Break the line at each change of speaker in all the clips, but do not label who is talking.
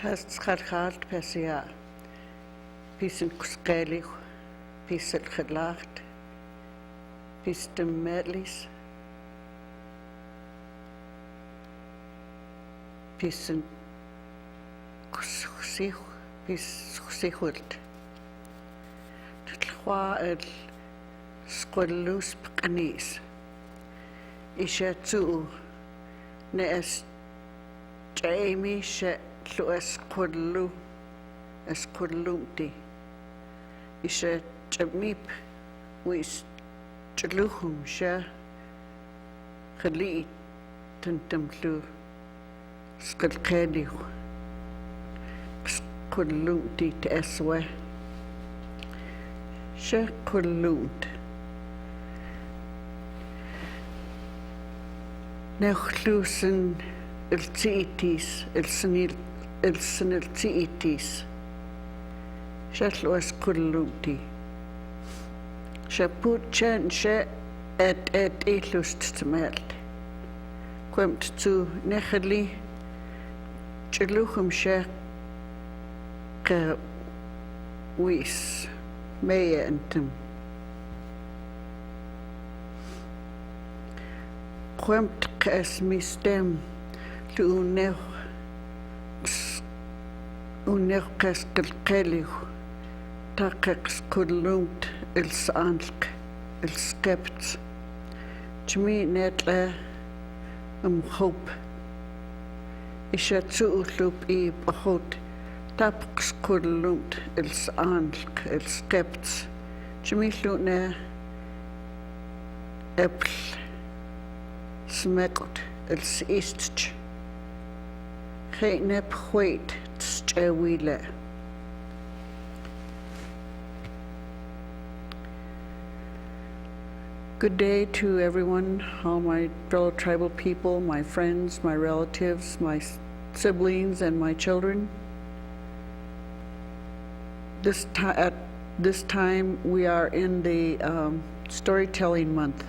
Trahan Pesia, Peace and Kuskelig, Peace at Gelacht, Peace de Medlis, Peace and Kusich, Peace Kusichult. Twa el Squadlus Panis. Isha tu ne es Jamie she lu esquadlumti. Isha Jamip wis Jaluhum she Khali Tuntum lu Skadkedi Squadlumti te eswe. She Kudlunt. Nechlusen el Tiitis, el Senil Tiitis. Shetloas Kudlunti. She put chen she et elust smelt. Quemt to Necheli Jeluchum she ke wis. Maya and Quemt cas mi stem to unech cas kelkelig takex kudlunt el sank el skept Jmi net hope Isha zu loop I behot Tapx kudlunt el sank el skept Jmi lune epl smekot el istch geen nep wait tstewile Good day to everyone, all my fellow tribal people, my friends, my relatives, my siblings, and my children. At this time, we are in the storytelling month.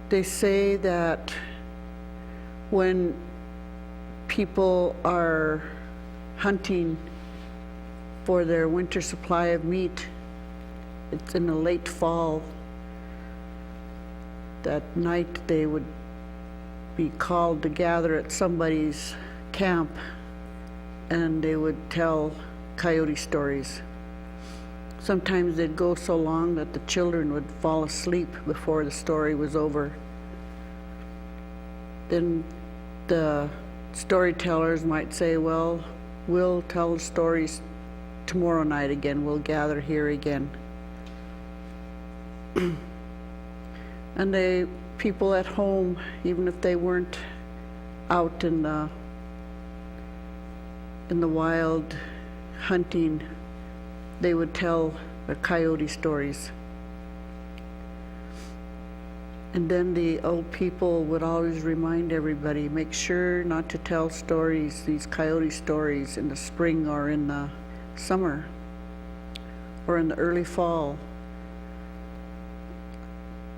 They say that when people are hunting for their winter supply of meat, it's in the late fall, that night they would be called to gather at somebody's camp and they would tell coyote stories. Sometimes they'd go so long that the children would fall asleep before the story was over. Then the storytellers might say, well, we'll tell stories tomorrow night again, we'll gather here again. And the people at home, even if they weren't out in the wild hunting, they would tell the coyote stories. And then the old people would always remind everybody, make sure not to tell stories, these coyote stories, in the spring or in the summer or in the early fall,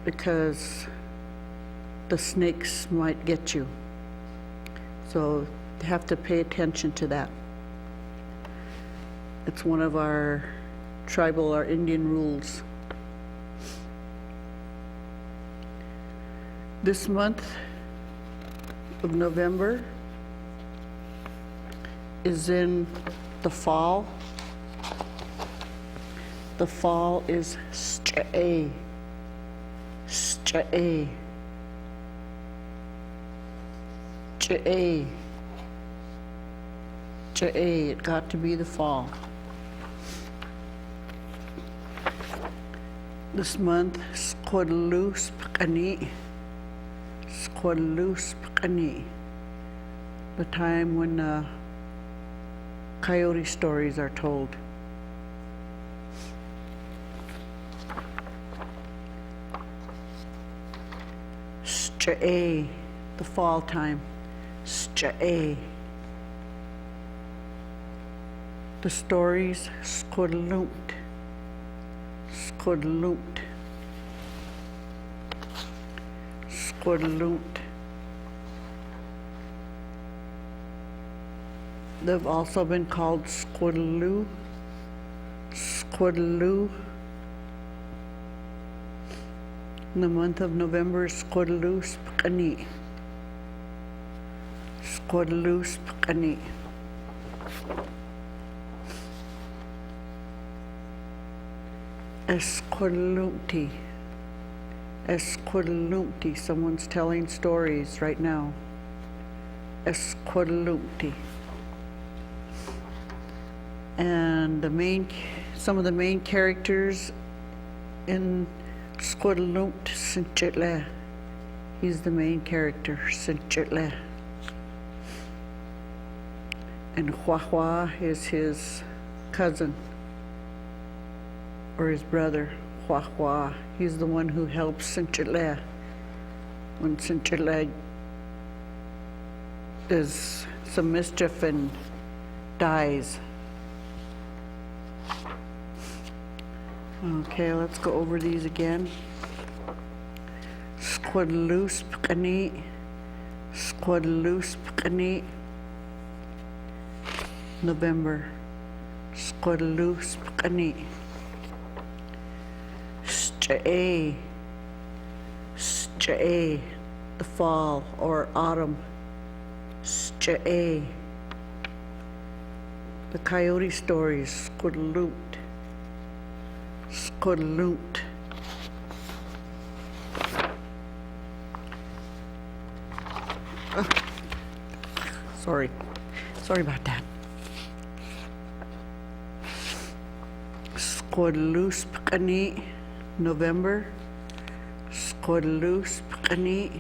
because the snakes might get you. So you have to pay attention to that. It's one of our tribal or Indian rules. This month of November is in the fall. The fall is St'e. St'e. St'e. St'e. It got to be the fall. This month, Squadlus P'kani. Squadlus P'kani. The time when coyote stories are told. St'e, the fall time. St'e. The stories, Squadlunt. Squadlunt. Squadlunt. They've also been called squidaloo. Squidaloo. In the month of November, squidaloo spkani. Squidaloo spkani. Esquidaloompty. Esquidaloompty. Someone's telling stories right now. Esquidaloompty. And some of the main characters in Squidaloomt Sinchitle. He's the main character, Sinchitle. And Hua is his cousin, or his brother, Hua. He's the one who helps Sinchitle when Sinchitle does some mischief and dies. Okay, let's go over these again. Squidaloo spkani. Squidaloo spkani. November. Squidaloo spkani. St'e. St'e. The fall or autumn. St'e. The coyote stories. Squidaloomt. Squidaloomt. Sorry about that. Squidaloo spkani. November. Squidaloo spkani.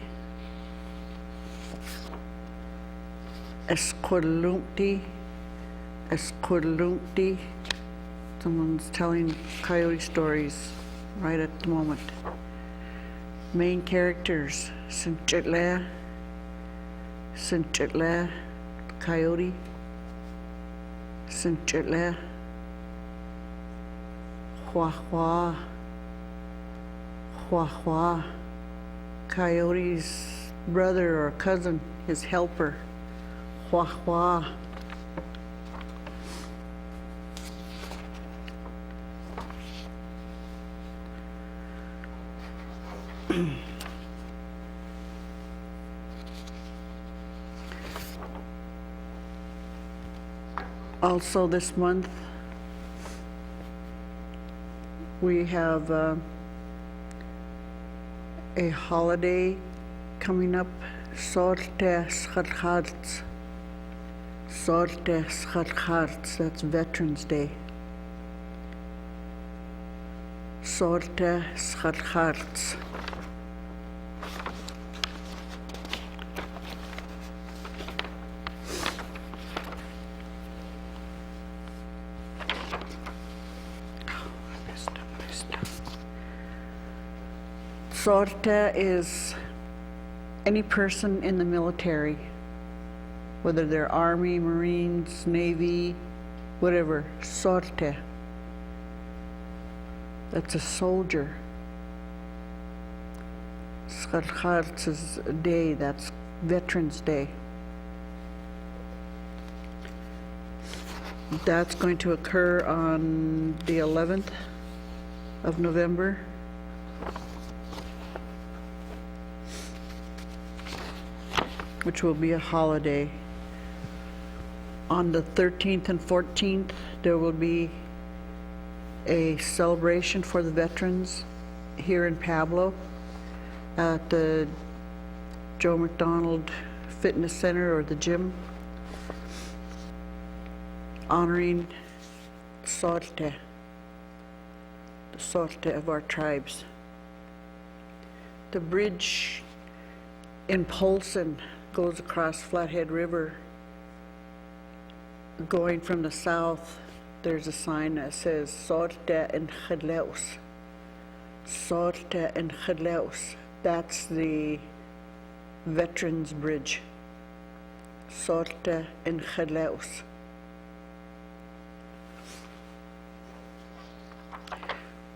Esquidaloompty. Esquidaloompty. Someone's telling coyote stories right at the moment. Main characters, Sinchitle, coyote, Sinchitle, Hua, coyote's brother or cousin, his helper, Hua. Also this month we have a holiday coming up, Sorte Schatkharts. Sorte Schatkharts, that's Veterans Day. Sorte Schatkharts. Sorte is any person in the military, whether they're Army, Marines, Navy, whatever. Sorte. That's a soldier. Schatkharts is a day, that's Veterans Day. That's going to occur on the 11th of November. Which will be a holiday. On the 13th and 14th, there will be a celebration for the veterans here in Pablo at the Joe McDonald Fitness Center or the gym, honoring Sorte, the Sorte of our tribes. The bridge in Polson goes across Flathead River. Going from the south, there's a sign that says Sorte en Chedleus. Sorte en Chedleus. That's the Veterans Bridge. Sorte en Chedleus.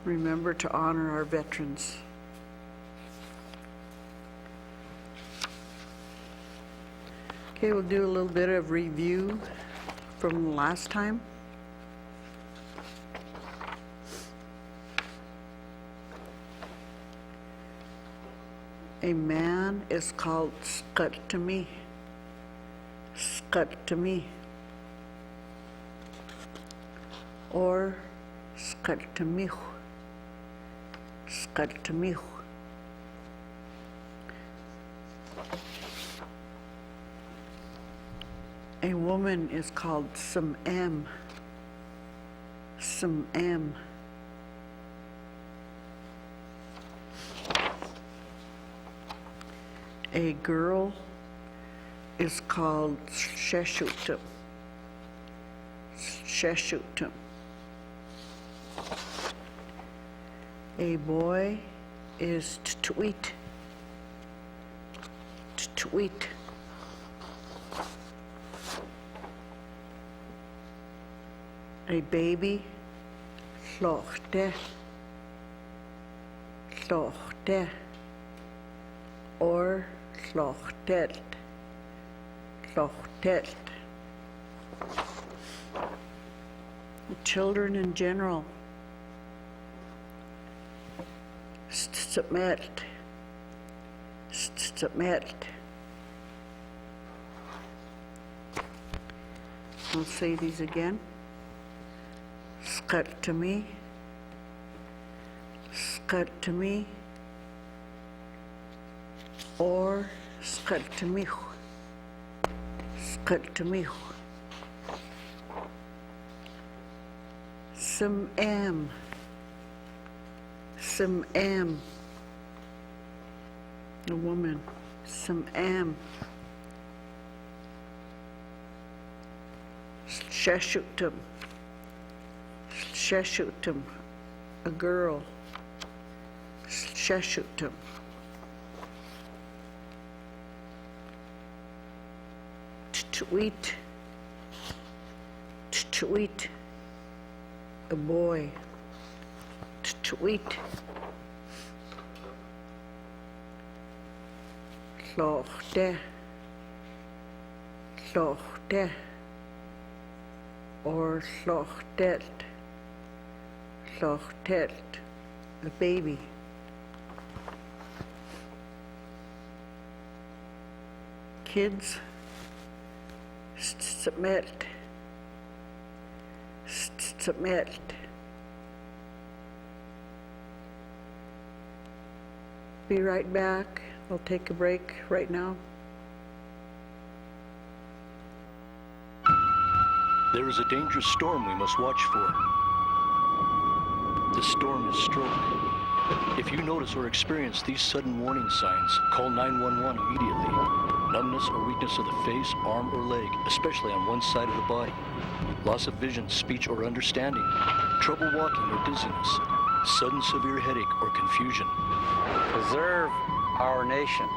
Remember to honor our veterans. Okay, we'll do a little bit of review from last time. A man is called SKC-TV. SKC-TV. Or SKC-TV. SKC-TV. A woman is called Sam-am. Sam-am. A girl is called Sheshutum. Sheshutum. A boy is Tweet. Tweet. A baby, Lochte. Lochte. Or Lochtelt. Lochtelt. Children in general. Stmelt. Stmelt. I'll say these again. SKC-TV. SKC-TV. Or SKC-TV. SKC-TV. Sam-am. Sam-am. A woman. Sam-am. Sheshutum. Sheshutum. A girl. Sheshutum. Tweet. Tweet. A boy. Tweet. Lochte. Lochte. Or Lochtelt. Lochtelt. A baby. Kids. Stmelt. Stmelt. Be right back. I'll take a break right now.
There is a dangerous storm we must watch for. The storm is stroke. If you notice or experience these sudden warning signs, call 911 immediately. Numbness or weakness of the face, arm, or leg, especially on one side of the body. Loss of vision, speech, or understanding. Trouble walking or dizziness. Sudden severe headache or confusion.
Preserve our nation.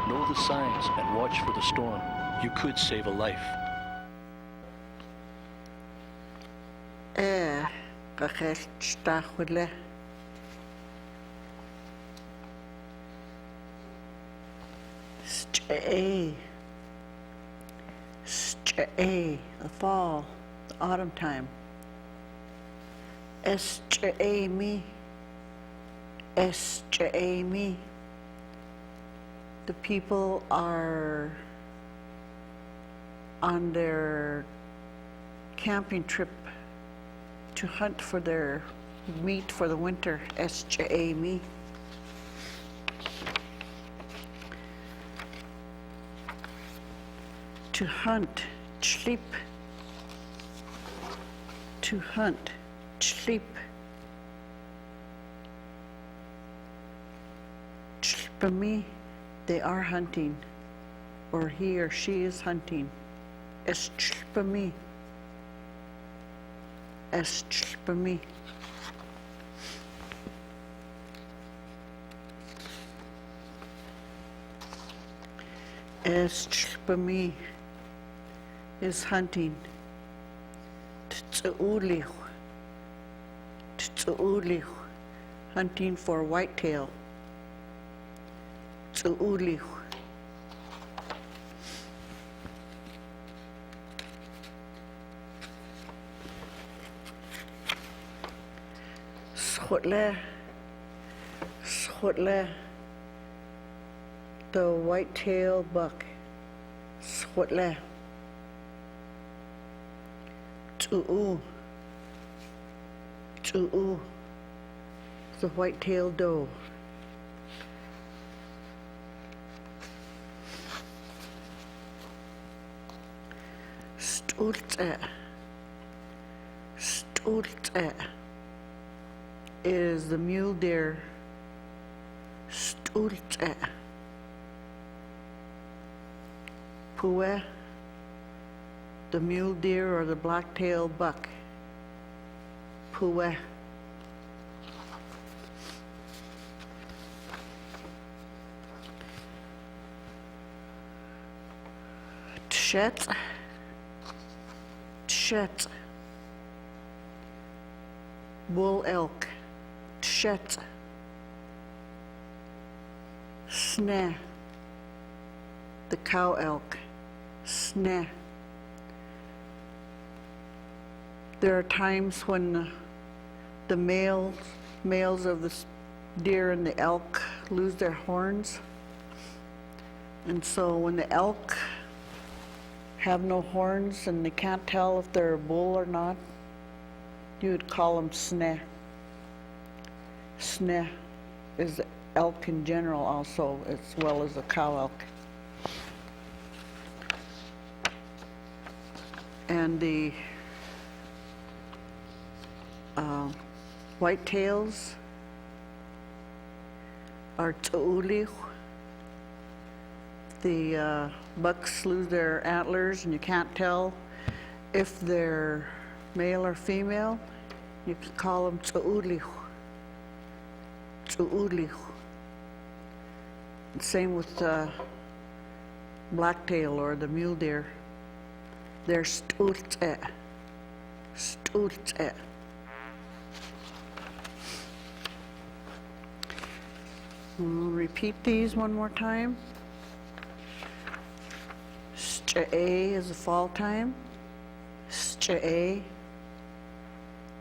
Know the signs and watch for the storm. You could save a life.
Kakestachule. The fall, the autumn time. Me. Me. The people are on their camping trip to hunt for their meat for the winter. Me. To hunt, sleep. To hunt, sleep. For me, they are hunting, or he or she is hunting. Es for me. Es for me. Es for me is hunting. T'u'ulihu. T'u'ulihu. Hunting for whitetail. T'u'ulihu. Squatle, squatle, the white-tailed buck. Squatle. Tu'u, tu'u, the white-tailed doe. Stultse, stultse is the mule deer. Stultse. Pue, the mule deer or the black-tailed buck. Pue. Tshet, tshet, bull elk. Tshet, sneh, the cow elk. Sneh. There are times when the males of the deer and the elk lose their horns. And so when the elk have no horns and they can't tell if they're a bull or not, you would call them sneh. Sneh is the elk in general also, as well as the cow elk. And the whitetails are t'uli. The bucks lose their antlers and you can't tell if they're male or female. You can call them t'uli. T'uli. Same with blacktail or the mule deer. They're stultse. Stultse. We'll repeat these one more time. S'cha'e is the fall time. S'cha'e.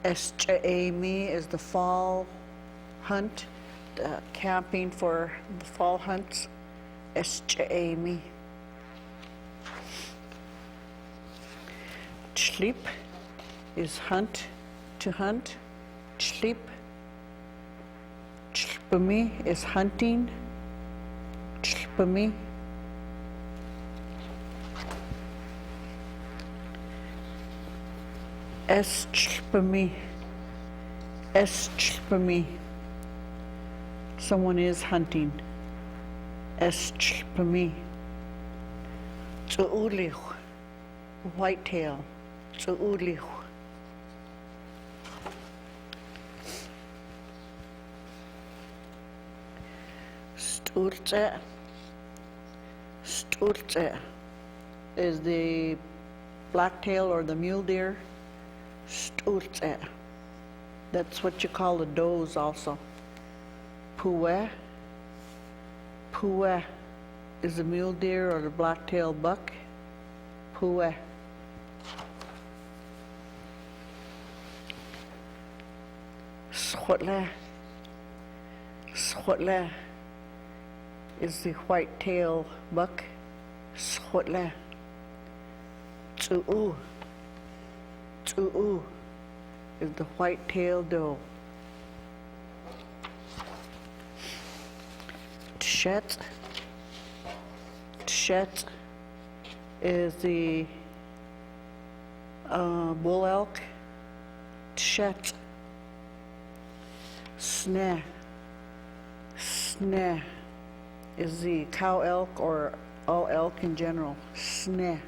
S'cha'e is the fall hunt, camping for the fall hunts. S'cha'e. Sleep is hunt, to hunt. Sleep. Chlpami is hunting. Chlpami. Chlpami. Chlpami. Someone is hunting. Chlpami. T'ulich. Whitetail. T'ulich. Stultse. Stultse is the blacktail or the mule deer. Stultse. That's what you call the does also. Pue. Pue is the mule deer or the black-tailed buck. Pue. Squatle. Squatle is the white-tailed buck. Squatle. T'u. T'u is the white-tailed doe. Tshet. Tshet is the bull elk. Tshet. Sneh. Sneh is the cow elk or all elk in general. Sneh.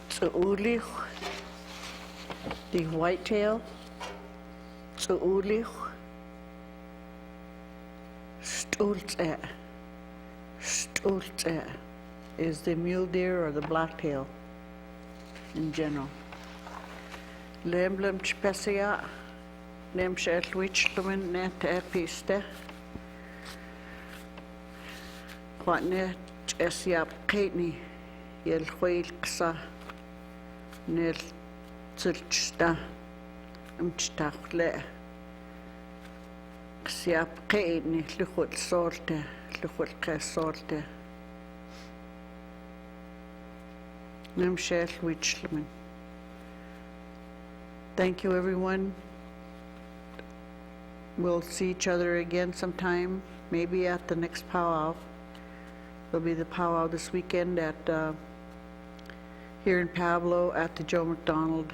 T'ulich, the whitetail. T'ulich. Stultse. Stultse is the mule deer or the blacktail in general. Lemblem specia, nem shelwich net episte. What net esiap kaitni yel whale ksa. nel tsulchsta amchtakhle siap qeini lukhul sorte lukhul qasorte nimshel wichlman. Thank you, everyone. We'll see each other again sometime, maybe at the next powwow. There'll be the powwow this weekend at here in Pablo at the Joe McDonald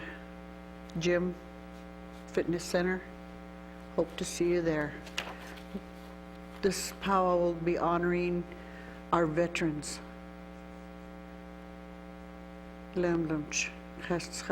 Gym Fitness Center. Hope to see you there. This powwow will be honoring our veterans. Lamlunch, khast